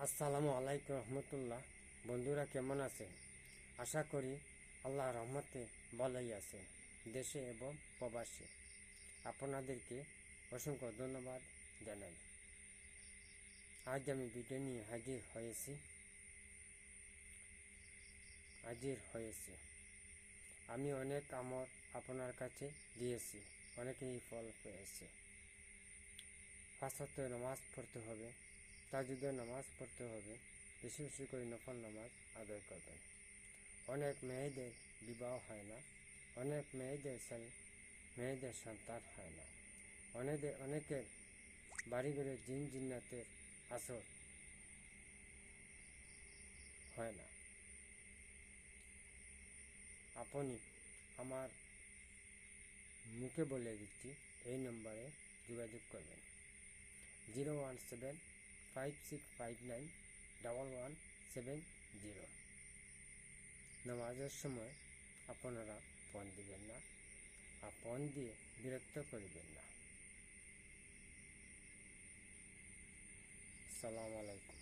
আসসালামু আলাইকুম রহমতুল্লাহ। বন্ধুরা কেমন আছেন? আশা করি আল্লাহ রহমতে ভালোই আছে, দেশে এবং প্রবাসে। আপনাদেরকে অসংখ্য ধন্যবাদ জানাই। আজ আমি ভিডিও নিয়ে হাজির হয়েছি। আমি অনেক আমল আপনার কাছে দিয়েছি, অনেকেই ফল পেয়েছে। 5 ওয়াক্ত নামাজ পড়তে হবে, তাহাজ্জুদের নামাজ পড়তে হবে, বেশি বেশি করে নফল নামাজ আদায় করবেন। অনেক মেয়েদের বিবাহ হয় না, অনেক মেয়েদের সন্তান হয় না, অনেকের বাড়ি ঘরে জিন জিন্নাতের আসর হয় না। আপনি আমার মুখে বলে দিচ্ছি, এই নম্বরে যোগাযোগ করবেন 01756591170। নামাজের সময় আপনারা ফোন দিবেন না, আর ফোন দিয়ে বিরক্ত করবেন না। আসসালামু আলাইকুম।